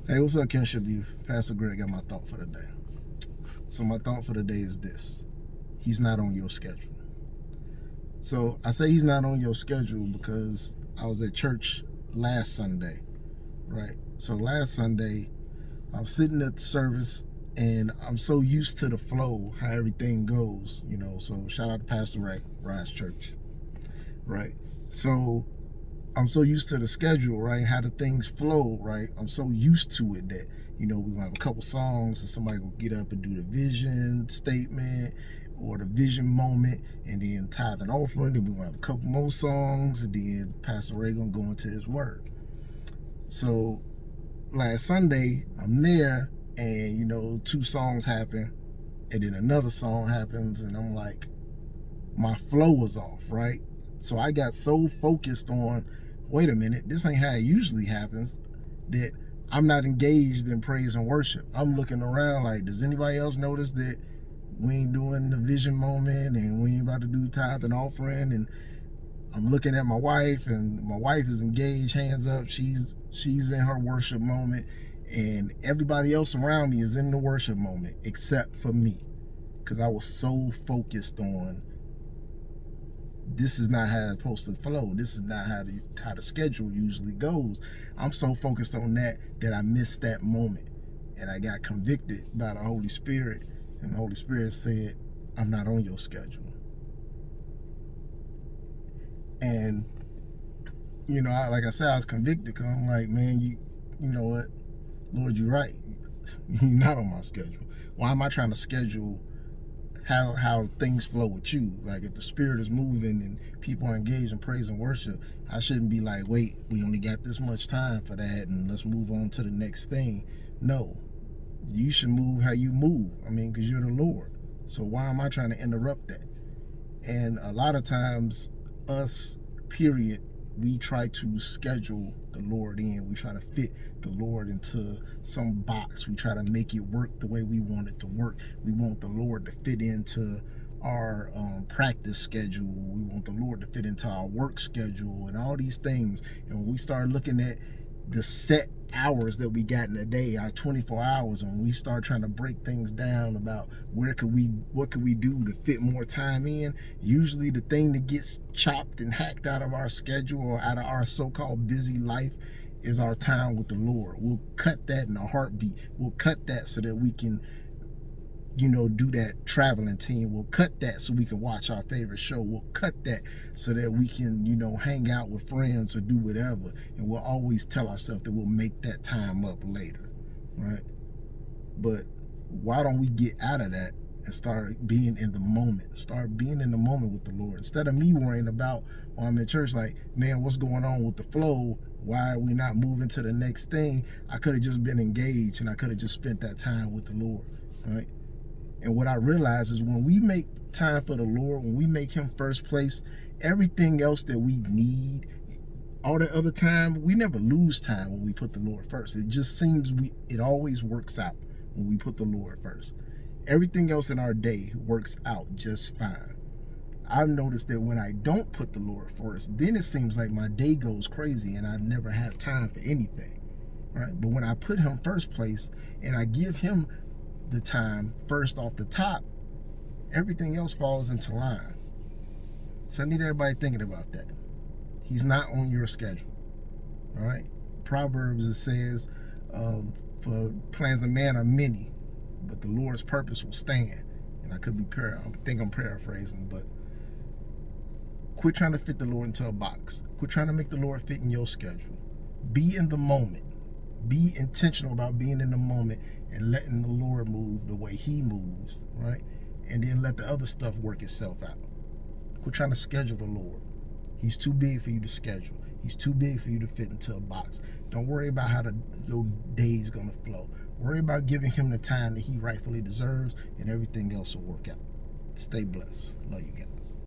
Hey, what's up, Kinship Youth? Pastor Greg got my thought for the day. So my thought for the day is this. He's not on your schedule. So I say he's not on your schedule because I was at church last Sunday, right? So last Sunday, I was sitting at the service and I'm so used to the flow, how everything goes, so shout out to Pastor Ray, Rise Church, right? So I'm so used to the schedule, right? How the things flow, right? I'm so used to it that, we're gonna have a couple songs and somebody gonna get up and do the vision statement or the vision moment, and then tithe and offering, then we're gonna have a couple more songs, and then Pastor Ray gonna go into his word. So last Sunday, I'm there, and two songs happen, and then another song happens, and I'm like, my flow was off, right? So I got so focused on, wait a minute, this ain't how it usually happens, that I'm not engaged in praise and worship. I'm looking around like, does anybody else notice that we ain't doing the vision moment and we ain't about to do tithe and offering? And I'm looking at my wife, and my wife is engaged, hands up. She's in her worship moment, and everybody else around me is in the worship moment except for me, because I was so focused on, this is not how it's supposed to flow. This is not how the schedule usually goes. I'm so focused on that I missed that moment. And I got convicted by the Holy Spirit. And the Holy Spirit said, I'm not on your schedule. And, like I said, I was convicted because I'm like, man, you know what? Lord, you're right. You're not on my schedule. Why am I trying to schedule how things flow with you? Like, if the Spirit is moving and people are engaged in praise and worship, I shouldn't be like, wait, we only got this much time for that and let's move on to the next thing. No, you should move how you move. Because you're the Lord. So why am I trying to interrupt that? And a lot of times, us, period, we try to schedule the Lord in. We try to fit the Lord into some box. We try to make it work the way we want it to work. We want the Lord to fit into our practice schedule. We want the Lord to fit into our work schedule and all these things. And when we start looking at the set hours that we got in a day, our 24 hours, and we start trying to break things down about what could we do to fit more time in, usually the thing that gets chopped and hacked out of our schedule or out of our so-called busy life is our time with the Lord. We'll cut that in a heartbeat. We'll cut that so that we can do that traveling team. We'll cut that so we can watch our favorite show. We'll cut that so that we can, hang out with friends or do whatever. And we'll always tell ourselves that we'll make that time up later, right? But why don't we get out of that and start being in the moment? Start being in the moment with the Lord. Instead of me worrying about, while I'm in church, like, man, what's going on with the flow? Why are we not moving to the next thing? I could have just been engaged, and I could have just spent that time with the Lord, right? And what I realize is, when we make time for the Lord, when we make him first place, everything else that we need, all the other time, we never lose time when we put the Lord first. It just seems it always works out when we put the Lord first. Everything else in our day works out just fine. I've noticed that when I don't put the Lord first, then it seems like my day goes crazy and I never have time for anything, right? But when I put him first place and I give him the time first off the top, everything else falls into line. So I need everybody thinking about that. He's not on your schedule. All right. Proverbs, it says, for plans of man are many, but the Lord's purpose will stand. And I think I'm paraphrasing, but quit trying to fit the Lord into a box. Quit trying to make the Lord fit in your schedule. Be in the moment. Be intentional about being in the moment and letting the Lord move the way he moves, right? And then let the other stuff work itself out. Quit trying to schedule the Lord. He's too big for you to schedule. He's too big for you to fit into a box. Don't worry about how your day is going to flow. Worry about giving him the time that he rightfully deserves, and everything else will work out. Stay blessed. Love you guys.